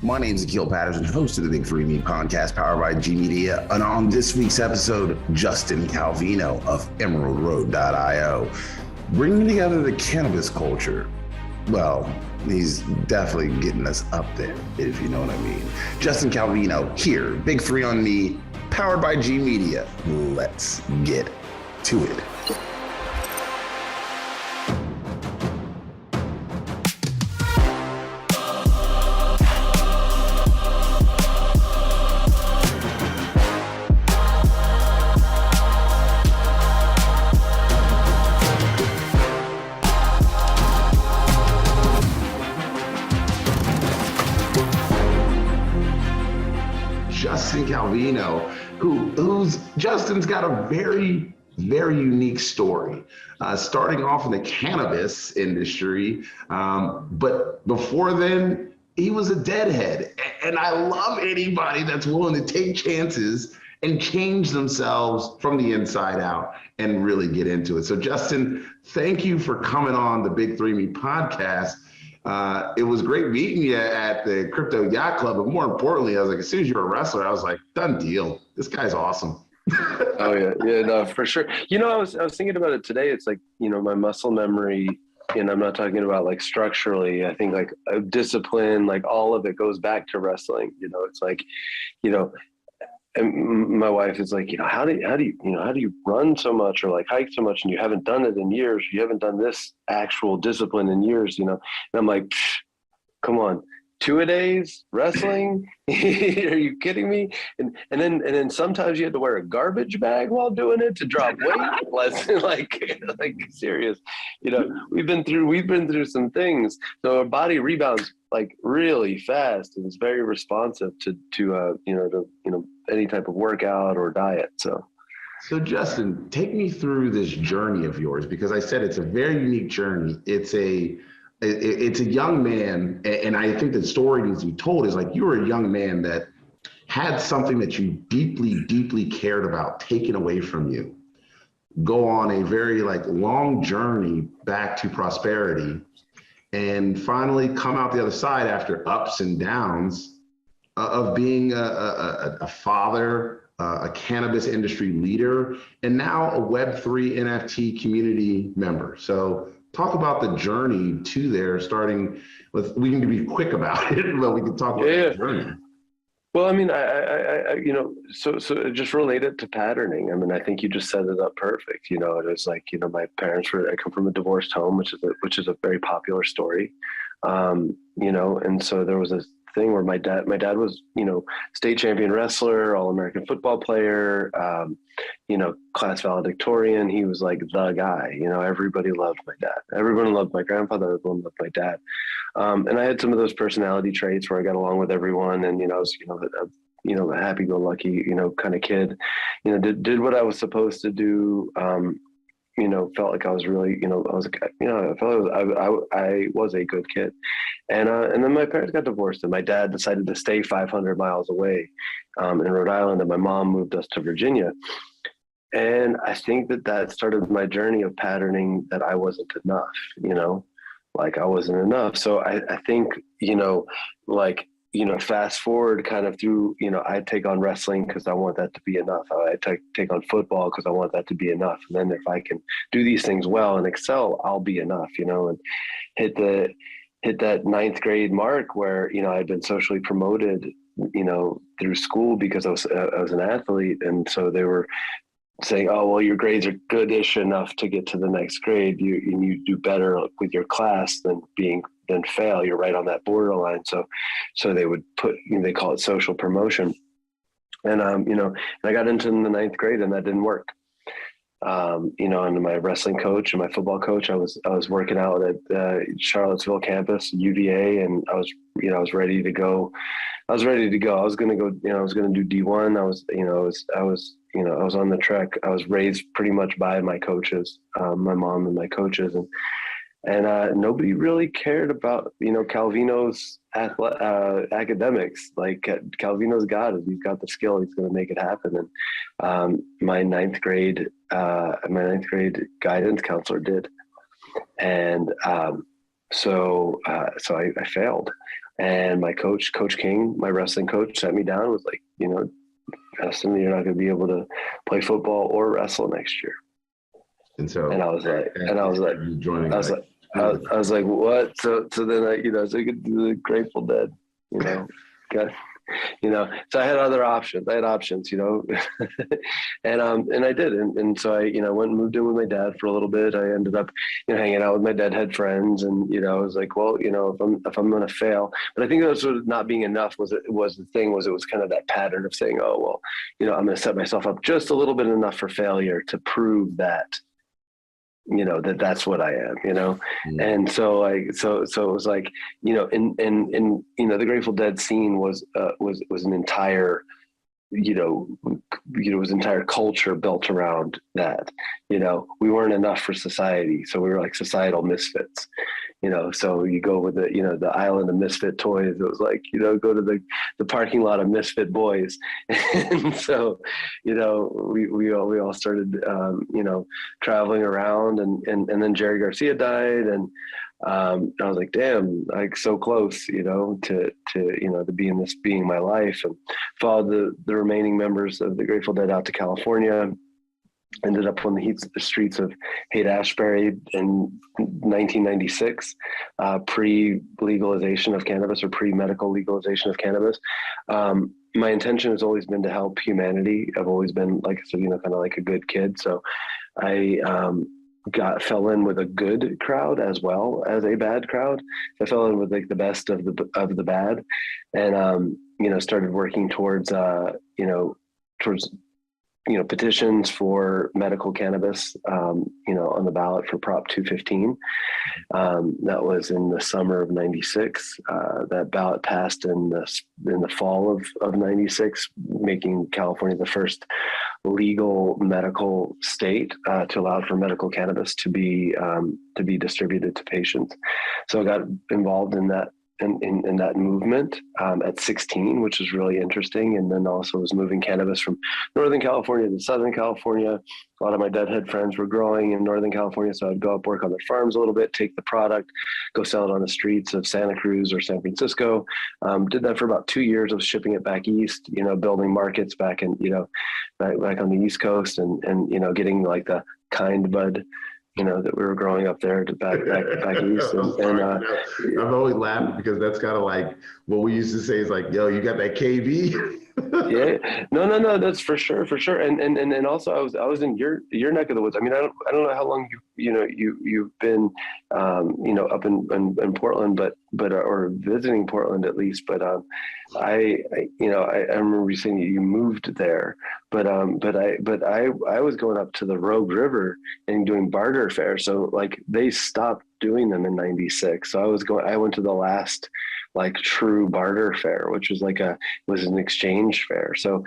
My name is Akil, Patterson, host of the Big 3 Me podcast powered by G Media. And on this week's episode, Justin Calvino of emeraldroad.io, bringing together the cannabis culture. Well, he's definitely getting us up there, if you know what I mean. Justin Calvino here, Big 3 on Me, powered by G Media. Let's get to it. Justin Calvino, who's Justin's got a very, very unique story. Starting off in the cannabis industry, but before then, he was a deadhead. And I love anybody that's willing to take chances and change themselves from the inside out and really get into it. So Justin, thank you for coming on the Big 3 Me podcast. It was great meeting you at the Crypto Yacht Club, but more importantly, I was like, as soon as you were a wrestler, I was like, done deal. This guy's awesome. Oh yeah, no, for sure. You know, I was thinking about it today. It's like, you know, my muscle memory, and I'm not talking about like structurally. I think like discipline, like all of it goes back to wrestling. You know, it's like, you know, and my wife is like, you know, how do you run so much or like hike so much and you haven't done it in years? You haven't done this actual discipline in years, you know? And I'm like, come on, 2-a-days wrestling? Are you kidding me? And then sometimes you had to wear a garbage bag while doing it to drop weight. like serious, you know, we've been through some things. So our body rebounds like really fast and it's very responsive to any type of workout or diet. So Justin, take me through this journey of yours, because I said it's a very unique journey. It's a young man, and I think the story needs to be told is like you were a young man that had something that you deeply, deeply cared about taken away from you. Go on a very like long journey back to prosperity and finally come out the other side after ups and downs of being a father, a cannabis industry leader, and now a Web3 NFT community member. So talk about the journey to there, starting with, we can be quick about it, but we can talk about the journey. Well, I mean, I you know, so just relate it to patterning. I mean, I think you just set it up perfect. You know, it was like, you know, my parents I come from a divorced home, which is a very popular story. You know, and so there was a thing where my dad was, you know, state champion wrestler, All-American football player, you know, class valedictorian. He was like the guy, you know, everybody loved my dad. Everyone loved my grandfather. Everyone loved my dad. And I had some of those personality traits where I got along with everyone. And, you know, I was, a happy-go-lucky, you know, kind of kid, you know, did what I was supposed to do. You know, felt like I was really, you know, I was a good kid. And then my parents got divorced and my dad decided to stay 500 miles away in Rhode Island, and my mom moved us to Virginia. And I think that started my journey of patterning that I wasn't enough, you know, like I wasn't enough. So I think, you know, like, you know, fast forward kind of through, you know, I take on wrestling because I want that to be enough. I take on football because I want that to be enough. And then if I can do these things well and excel, I'll be enough, you know, and hit that 9th grade mark where, you know, I'd been socially promoted, you know, through school because I was an athlete. And so they were saying, oh, well, your grades are goodish enough to get to the next grade. You do better with your class than fail. You're right on that borderline. So they would put, you know, they call it social promotion. And, you know, and I got into the 9th grade and that didn't work. You know, and my wrestling coach and my football coach, I was working out at Charlottesville campus, UVA, and I was ready to go. I was going to go, you know, I was going to do D1. I was on the track. I was raised pretty much by my coaches, my mom and my coaches, and nobody really cared about, you know, Calvino's academics. Like Calvino's got it. He's got the skill. He's going to make it happen. And my ninth grade guidance counselor did, and so I failed. And my coach, Coach King, my wrestling coach, sat me down and was like, Justin, you're not going to be able to play football or wrestle next year. And so, and I was like, joining, I was like, what? So then I so I could do the Grateful Dead, got, so I had other options. and I did. And so I, went and moved in with my dad for a little bit. I ended up, hanging out with my deadhead friends. And, I was like, well, if I'm going to fail, but I think that was sort of not being enough it was kind of that pattern of saying, oh, well, I'm going to set myself up just a little bit enough for failure to prove that, that's what I am, And so it was like, in the Grateful Dead scene was an entire, it was an entire culture built around that. We weren't enough for society. So we were like societal misfits, so you go with the island of misfit toys. It was like, go to the parking lot of misfit boys. And so, we all started, traveling around and then Jerry Garcia died. And I was like, damn, like so close, to being my life, and followed the remaining members of the Grateful Dead out to California. Ended up on the streets of Haight-Ashbury in 1996, pre-legalization of cannabis or pre-medical legalization of cannabis. My intention has always been to help humanity. I've always been, like I said, kind of like a good kid. So I fell in with a good crowd as well as a bad crowd. I fell in with like the best of the bad, and started working towards petitions for medical cannabis, on the ballot for Prop 215. That was in the summer of '96. That ballot passed in the fall of '96, making California the first legal medical state to allow for medical cannabis to be distributed to patients. So I got involved in that. In that movement at 16, which is really interesting. And then also was moving cannabis from Northern California to Southern California. A lot of my deadhead friends were growing in Northern California. So I'd go up, work on their farms a little bit, take the product, go sell it on the streets of Santa Cruz or San Francisco. Did that for about 2 years of shipping it back east, building markets back in, back on the East Coast and getting like the kind bud, that we were growing up there to back east. I've always laughed because that's kind of like what we used to say is like, yo, you got that KB? Yeah, no, that's for sure. And also I was in your neck of the woods. I mean, I don't know how long you've been, up in Portland, but or visiting Portland at least. But I remember you saying you moved there, but I was going up to the Rogue River and doing barter fairs. So like they stopped doing them in '96. So I went to the last like true barter fair, which was was an exchange fair. So,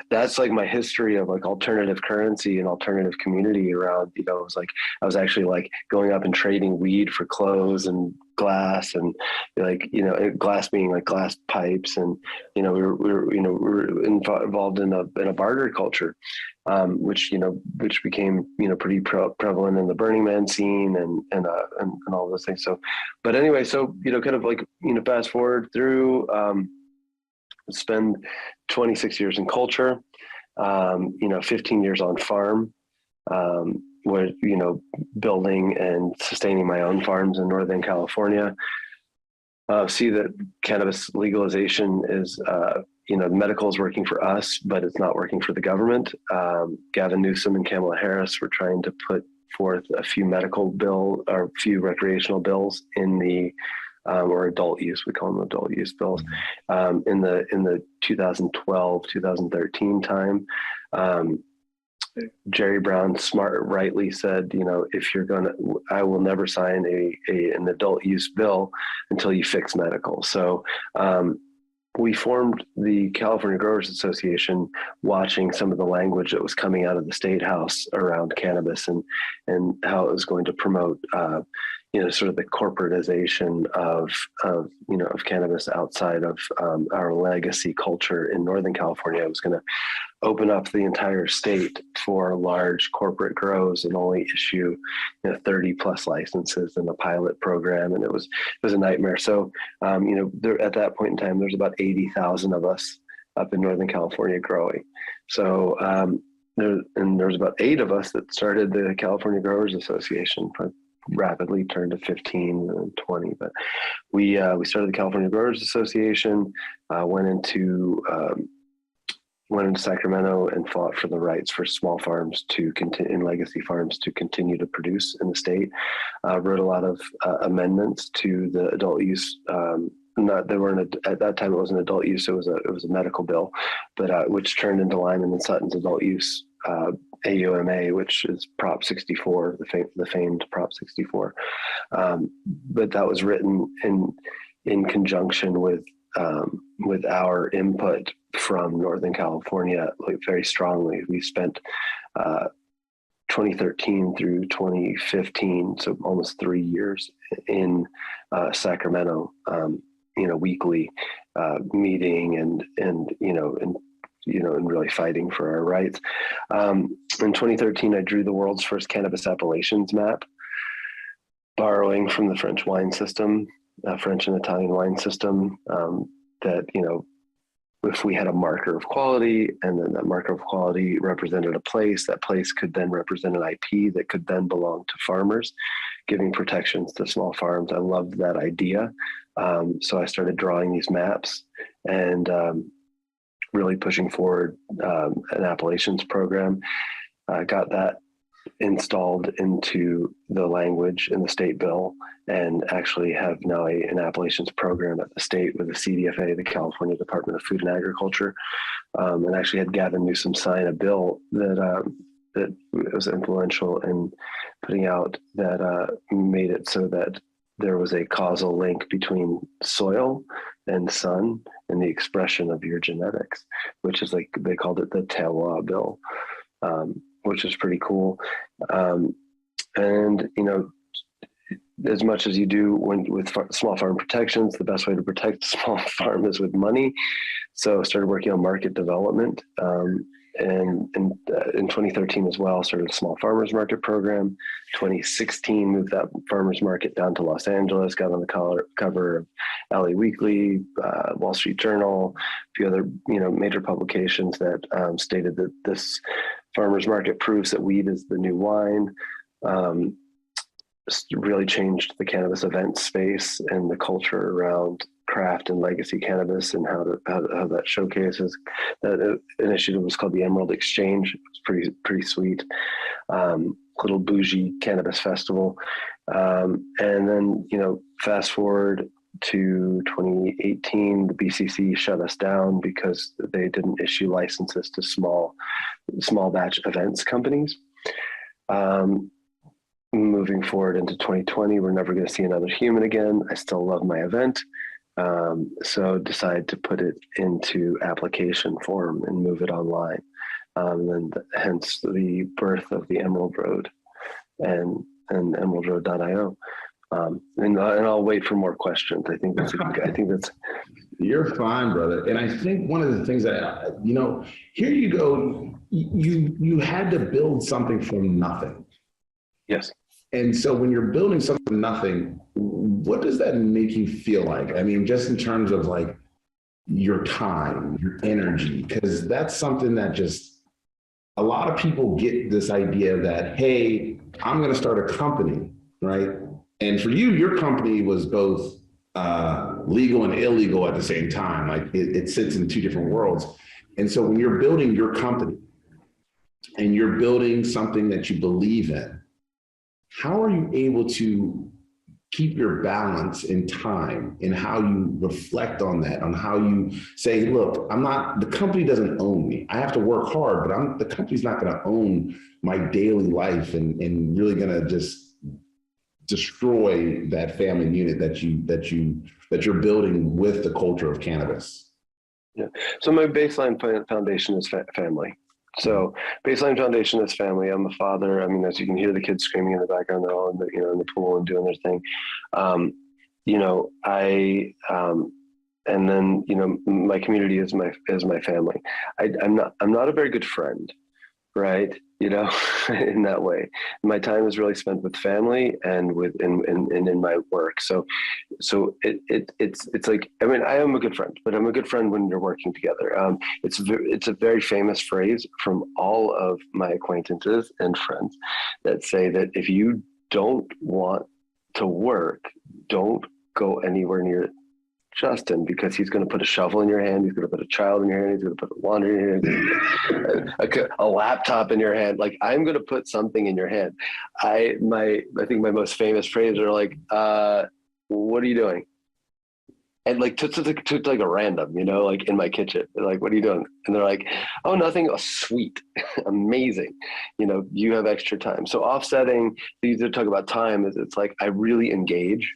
that's like my history of like alternative currency and alternative community around, it was like, I was actually like going up and trading weed for clothes and glass and like, glass being like glass pipes. And, we were involved in a barter culture, which became, pretty prevalent in the Burning Man scene and all those things. So, but anyway, so, kind of like, fast forward through, spend 26 years in culture, 15 years on farm, where, building and sustaining my own farms in Northern California. See that cannabis legalization is, medical is working for us, but it's not working for the government. Gavin Newsom and Kamala Harris were trying to put forth a few recreational bills in the, or adult use, we call them adult use bills, in the 2012, 2013 time. Jerry Brown rightly said, if you're I will never sign an adult use bill until you fix medical. So we formed the California Growers Association, watching some of the language that was coming out of the State House around cannabis and how it was going to promote, sort of the corporatization of cannabis outside of our legacy culture in Northern California. I was going to open up the entire state for large corporate grows and only issue 30 plus licenses in a pilot program, and it was a nightmare. So there, at that point in time, there's about 80,000 of us up in Northern California growing. So there's about 8 of us that started the California Growers Association. Rapidly turned to 15 and 20, but we started the California Growers Association, went into Sacramento and fought for the rights for small farms to continue, and legacy farms to continue to produce in the state. Wrote a lot of amendments to the adult use. At that time it wasn't adult use; it was a medical bill, but which turned into Lyman and Sutton's adult use AUMA, which is Prop 64, the famed Prop 64. But that was written in conjunction with our input from Northern California, like very strongly. We spent 2013 through 2015, so almost 3 years in Sacramento, weekly meeting and really fighting for our rights. In 2013, I drew the world's first cannabis appellations map, borrowing from the French wine system, French and Italian wine system, that, if we had a marker of quality and then that marker of quality represented a place, that place could then represent an IP that could then belong to farmers, giving protections to small farms. I loved that idea. So I started drawing these maps and really pushing forward an appellations program. Got that installed into the language in the state bill, and actually have now an appellations program at the state with the CDFA, the California Department of Food and Agriculture, and actually had Gavin Newsom sign a bill that was influential in putting out, that made it so that there was a causal link between soil and sun and the expression of your genetics, which is, like, they called it the Terroir bill, which is pretty cool. And as much as you do with small farm protections, the best way to protect a small farm is with money. So I started working on market development, and in 2013 as well, started a small farmers market program. 2016, moved that farmers market down to Los Angeles, got on the cover of LA Weekly, Wall Street Journal, a few other major publications that stated that this farmers market proves that weed is the new wine. Really changed the cannabis event space and the culture around craft and legacy cannabis, and how that showcases. That initiative was called the Emerald Exchange. It was pretty sweet. Little bougie cannabis festival. And then, fast forward to 2018, the BCC shut us down because they didn't issue licenses to small batch events companies. Moving forward into 2020, we're never going to see another human again. I still love my event. So decided to put it into application form and move it online. And hence the birth of the Emerald Road and emeraldroad.io. And I'll wait for more questions. I think that's You're fine, brother. And I think one of the things that, here you go, you had to build something from nothing. Yes. And so when you're building something from nothing, what does that make you feel like? I mean, just in terms of like your time, your energy, because that's something that just, a lot of people get this idea that, hey, I'm going to start a company, right? And for you, your company was both legal and illegal at the same time. Like it sits in two different worlds. And so when you're building your company and you're building something that you believe in, how are you able to keep your balance in time and how you reflect on that, on how you say, look, the company doesn't own me. I have to work hard, but the company's not going to own my daily life and really going to just destroy that family unit that you're building with the culture of cannabis. Yeah. So my baseline foundation is family. So baseline foundation is family. I'm a father. I mean, as you can hear the kids screaming in the background, they're all in the, in the pool and doing their thing. And then, my community is my family. I'm not a very good friend, right? In that way, my time is really spent with family and in my work. So it's like, I mean, I am a good friend, but I'm a good friend when you're working together. It's a very famous phrase from all of my acquaintances and friends that say that if you don't want to work, don't go anywhere near Justin, because he's going to put a shovel in your hand, he's going to put a child in your hand, he's going to put laundry in your hand, a laptop in your hand. Like, I'm going to put something in your hand. I think my most famous phrases are like, what are you doing? And like to like a random, like in my kitchen, they're like, what are you doing? And they're like, oh, nothing. Oh, sweet. Amazing. You have extra time. So offsetting, these are talk about time, is it's like, I really engage.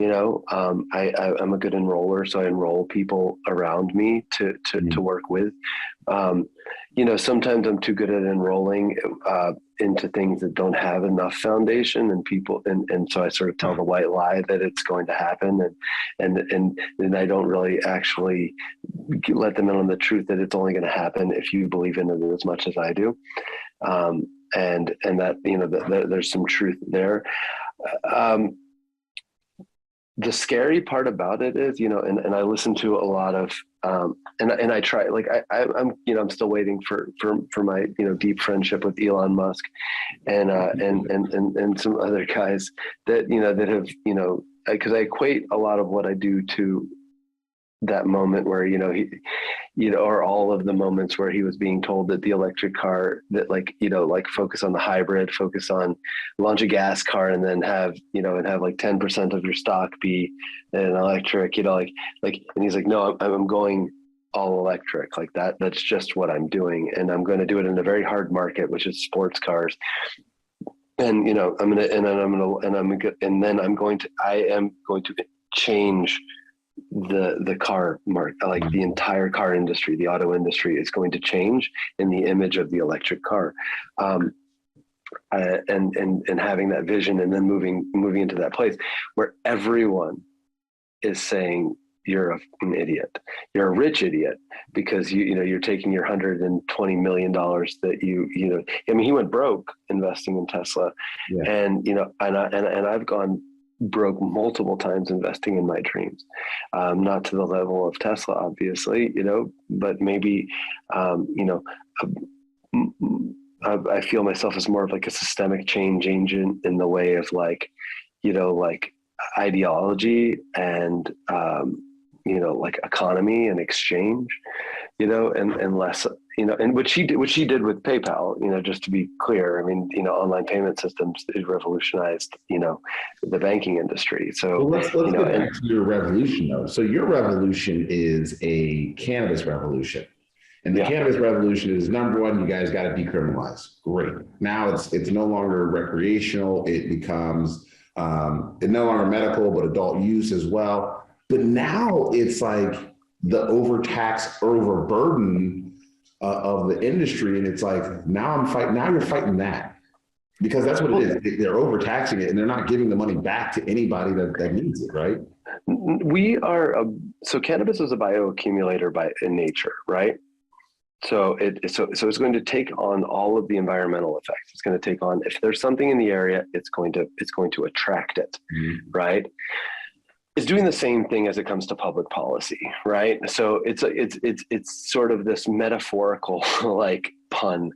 I'm a good enroller, so I enroll people around me to work with. Sometimes I'm too good at enrolling into things that don't have enough foundation, and so I sort of tell the white lie that it's going to happen, and I don't really actually let them in on the truth that it's only going to happen if you believe in it as much as I do, and that there's some truth there. The scary part about it is, and I listen to a lot of, and I try, like I'm still waiting for my, deep friendship with Elon Musk and some other guys that, that have, because I equate a lot of what I do to that moment where, he, or all of the moments where he was being told that the electric car, that like focus on the hybrid, focus on launch a gas car, and then have, and have like 10% of your stock be an electric, and he's like, no, I'm going all electric, like that's just what I'm doing. And I'm going to do it in a very hard market, which is sports cars. And, I am going to change the car market, like the entire car industry, the auto industry is going to change in the image of the electric car. And having that vision, and then moving into that place where everyone is saying you're an idiot, you're a rich idiot, because you're taking your $120 million that I mean, he went broke investing in Tesla. Yeah. And I've gone broke multiple times investing in my dreams, not to the level of Tesla, obviously, but maybe, I feel myself as more of like a systemic change agent in the way of like ideology and, like economy and exchange, and less, and what she did with PayPal, just to be clear, I mean, online payment systems, it revolutionized, the banking industry. So let's get back to your revolution though. So your revolution is a cannabis revolution. And the cannabis revolution is, number one, you guys got to decriminalize. Great. Now it's no longer recreational. It becomes it's no longer medical, but adult use as well. But now it's like the overtax, overburden of the industry, and it's like now you're fighting that, because that's what it is. They're overtaxing it, and they're not giving the money back to anybody that needs it, right? We are so cannabis is a bioaccumulator in nature, right? So it's going to take on all of the environmental effects. It's going to take on, if there's something in the area, it's going to attract it, right? It's doing the same thing as it comes to public policy, right? So it's sort of this metaphorical like pun,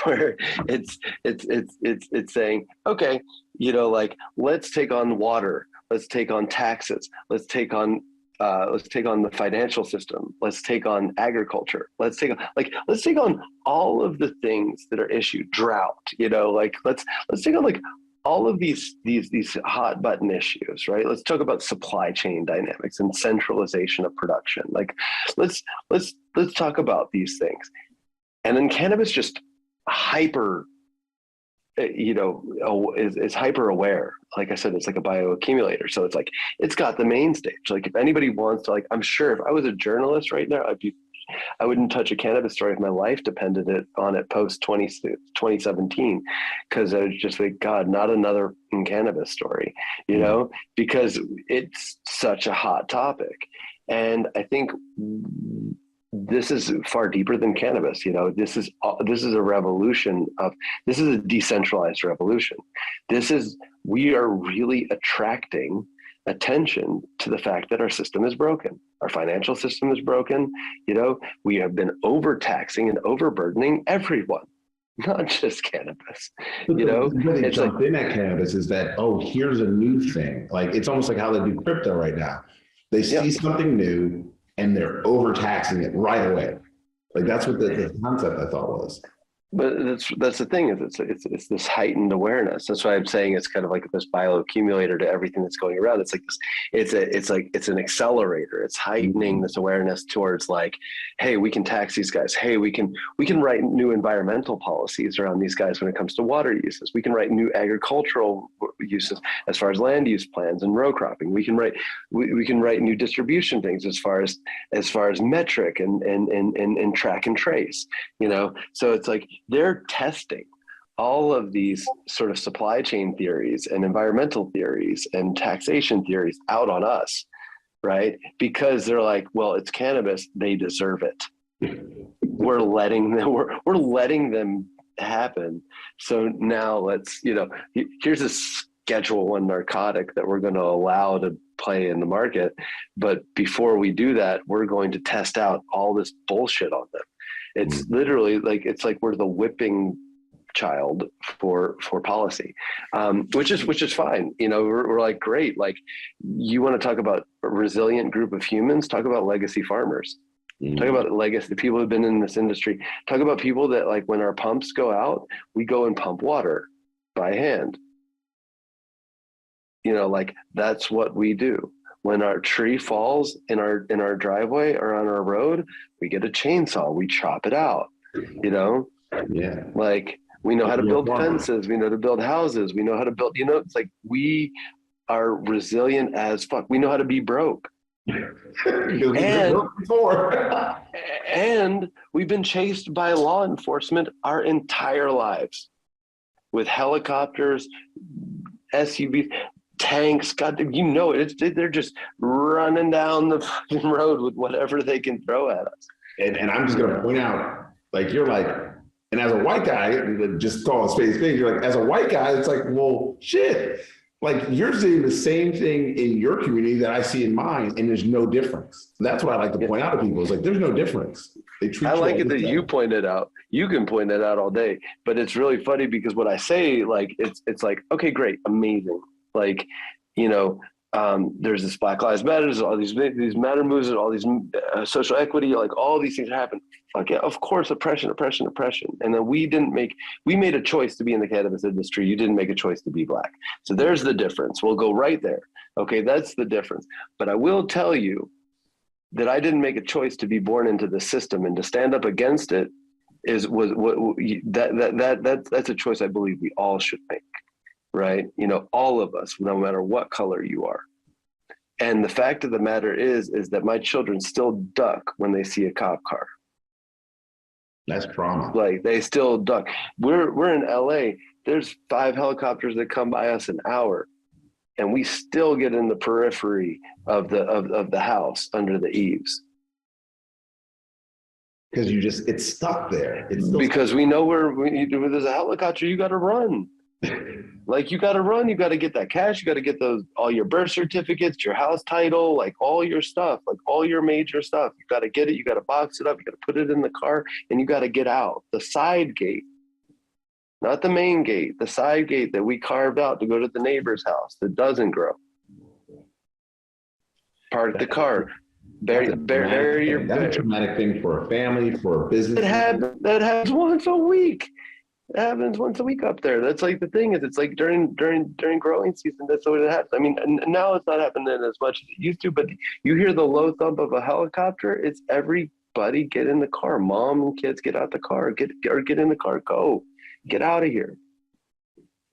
where it's saying, okay, like, let's take on water, let's take on taxes, let's take on the financial system, let's take on agriculture, let's take on all of the things that are issued, drought, like let's take on like all of these hot button issues, right? Let's talk about supply chain dynamics and centralization of production. Like let's talk about these things. And then cannabis just hyper, is hyper aware. Like I said, it's like a bioaccumulator. So it's like, it's got the main stage. Like if anybody wants to, like, I'm sure if I was a journalist right now, I'd be I wouldn't touch a cannabis story if my life depended on it post 2017, because I was just like, God, not another cannabis story, you know, because it's such a hot topic. And I think this is far deeper than cannabis. You know, this is a revolution this is a decentralized revolution. We are really attracting attention to the fact that our system is broken. Our financial system is broken. You know, we have been overtaxing and overburdening everyone, not just cannabis. But you know, where they it's jump like, in at cannabis is that, oh, here's a new thing. Like, it's almost like how they do crypto right now. They see something new and they're overtaxing it right away. Like, that's what the concept I thought was. but that's the thing, is it's this heightened awareness. That's why I'm saying it's kind of like this bioaccumulator to everything that's going around. It's like this, it's an accelerator. It's heightening this awareness towards like, hey, we can tax these guys. Hey, we can write new environmental policies around these guys when it comes to water uses. We can write new agricultural uses as far as land use plans and row cropping. We can write new distribution things as far as metric and track and trace, you know? So it's like, they're testing all of these sort of supply chain theories and environmental theories and taxation theories out on us, right? Because they're like, well, it's cannabis, they deserve it. We're letting them happen. So now let's, you know, here's a Schedule 1 narcotic that we're going to allow to play in the market. But before we do that, we're going to test out all this bullshit on them. It's literally like, it's like we're the whipping child for policy, which is fine. You know, we're like, great. Like, you want to talk about a resilient group of humans, talk about legacy farmers. Talk about legacy people who've been in this industry. Talk about people that, like, when our pumps go out, we go and pump water by hand. You know, like, that's what we do. When our tree falls in our driveway or on our road, we get a chainsaw, we chop it out, you know? Yeah. Like, we know how to build fences, we know how to build houses, we know how to build, you know, it's like, we are resilient as fuck. We know how to be broke. And we've been chased by law enforcement our entire lives with helicopters, SUVs, tanks. God, you know it. They're just running down the fucking road with whatever they can throw at us. And I'm just gonna point out, like, you're like, and as a white guy, just call it space thing. You're like, as a white guy, it's like, well, shit. Like, you're seeing the same thing in your community that I see in mine, and there's no difference. That's what I like to point out to people. It's like, there's no difference. They treat I like it that you point it out. You can point it out all day, but it's really funny because what I say, like, it's like, okay, great, amazing. Like, you know, there's this Black Lives Matter, there's all these matter moves, and all these social equity, like, all these things happen. Fuck yeah, of course, oppression. And then we made a choice to be in the cannabis industry. You didn't make a choice to be Black. So there's the difference. We'll go right there. Okay, that's the difference. But I will tell you that I didn't make a choice to be born into the system, and to stand up against it that's a choice I believe we all should make. Right? You know, all of us, no matter what color you are. And the fact of the matter is that my children still duck when they see a cop car. That's trauma. Like, they still duck. We're in LA. There's 5 helicopters that come by us an hour, and we still get in the periphery of the house under the eaves. Because it's stuck there. Because we know where there's a helicopter, you got to run. Like, you got to run, you got to get that cash, you got to get all your birth certificates, your house title, like, all your stuff, like, all your major stuff. You got to get it, you got to box it up, you got to put it in the car, and you got to get out the side gate, not the main gate, the side gate that we carved out to go to the neighbor's house that doesn't grow. Park the car. Bury your. That's a traumatic thing for a family, for a business. That happens once a week. It happens once a week up there. That's like the thing is, it's like during growing season, that's what it happens. I mean, and now it's not happening as much as it used to, but you hear the low thump of a helicopter, it's everybody get in the car. Mom and kids get out the car, get in the car, go, get out of here.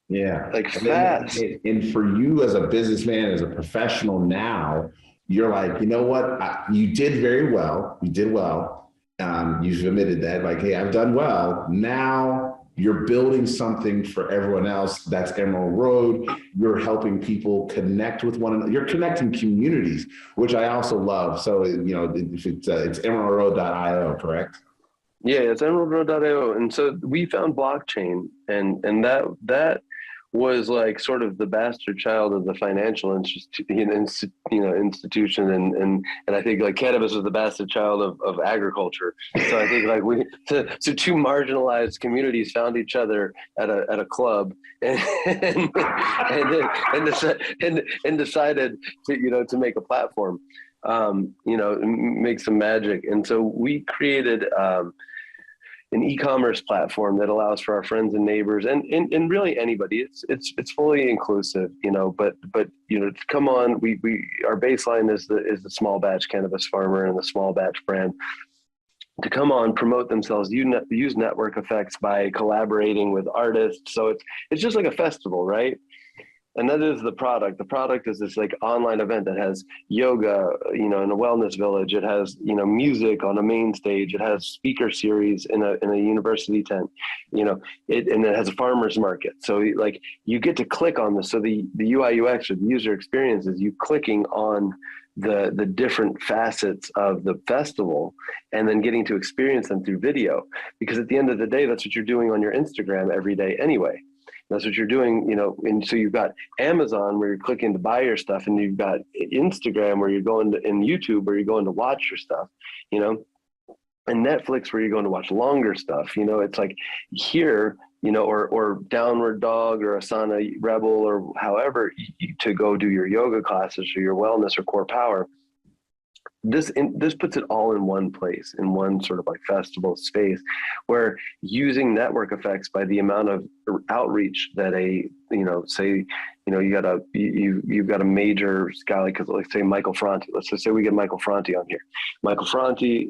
Yeah. Like, fast. And for you as a businessman, as a professional now, you're like, you know what? You did very well. You did well. You've admitted that, like, hey, I've done well. Now you're building something for everyone else. That's Emerald Road. You're helping people connect with one another. You're connecting communities, which I also love. So, it's emeraldroad.io, correct? Yeah, it's emeraldroad.io. And so we found blockchain, and that was like sort of the bastard child of the financial institution, and I think like cannabis was the bastard child of agriculture. So I think like so two marginalized communities found each other at a club and decided to make a platform, make some magic. And so we created an e-commerce platform that allows for our friends and neighbors and really anybody. It's fully inclusive, but to come on, we our baseline is the small batch cannabis farmer and the small batch brand to come on, promote themselves, use network effects by collaborating with artists. So it's just like a festival, right? And that is the product. The product is this like online event that has yoga, in a wellness village. It has, music on a main stage. It has speaker series in a university tent, and it has a farmer's market. So like you get to click on this. So the UI UX or the user experience is you clicking on the different facets of the festival and then getting to experience them through video. Because at the end of the day, that's what you're doing on your Instagram every day anyway. That's what you're doing, and so you've got Amazon where you're clicking to buy your stuff, and you've got Instagram where you're going to, and YouTube where you're going to watch your stuff, and Netflix where you're going to watch longer stuff. It's like here, or Downward Dog or Asana Rebel or however to go do your yoga classes or your wellness or core power. This puts it all in one place, in one sort of like festival space, where using network effects by the amount of outreach that you've got a major guy like, let's say Michael Franti. Let's just say we get Michael Franti on here. Michael Franti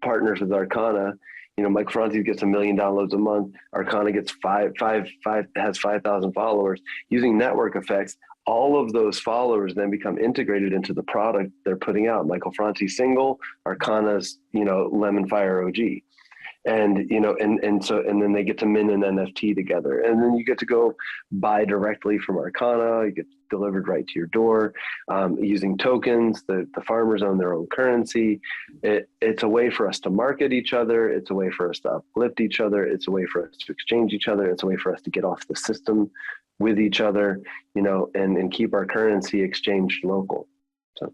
partners with Arcana. Michael Franti gets 1 million downloads a month. Arcana gets has 5,000 followers. Using network effects, all of those followers then become integrated into the product they're putting out. Michael Franti's single, Arcana's, Lemon Fire OG. And, and then they get to mint an NFT together. And then you get to go buy directly from Arcana. You get delivered right to your door, using tokens. The farmers own their own currency. It's a way for us to market each other. It's a way for us to uplift each other. It's a way for us to exchange each other. It's a way for us to get off the system with each other, and keep our currency exchanged local. So.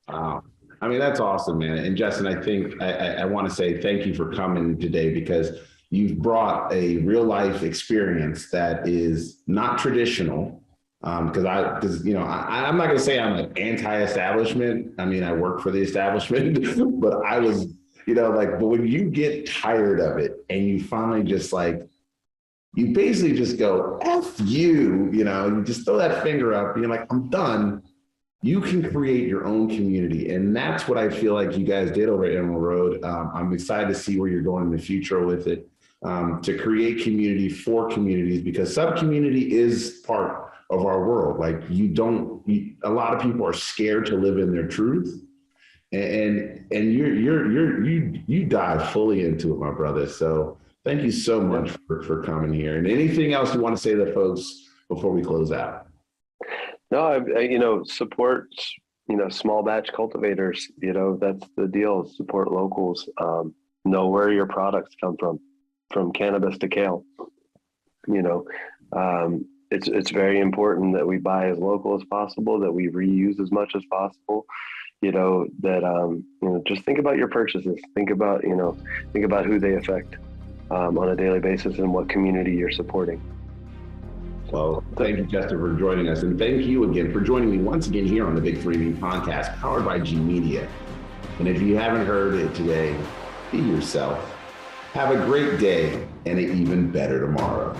Wow. I mean, that's awesome, man. And Justin, I think I want to say thank you for coming today, because you've brought a real life experience that is not traditional. I'm not going to say I'm an anti-establishment. I mean, I work for the establishment, but I was, but when you get tired of it and you finally just like, you basically just go, F you, you just throw that finger up and you're like, I'm done. You can create your own community. And that's what I feel like you guys did over at Emerald Road. I'm excited to see where you're going in the future with it, to create community for communities, because sub-community is part of our world. Like a lot of people are scared to live in their truth. And you dive fully into it, my brother. So thank you so much for coming here. And anything else you want to say to folks before we close out? No, support, small batch cultivators, that's the deal. Support locals, know where your products come from cannabis to kale. It's very important that we buy as local as possible, that we reuse as much as possible, just think about your purchases. Think about who they affect on a daily basis and what community you're supporting. Well, thank you, Justin, for joining us. And thank you again for joining me once again here on the Big 3D podcast, powered by G Media. And if you haven't heard it today, be yourself. Have a great day and an even better tomorrow.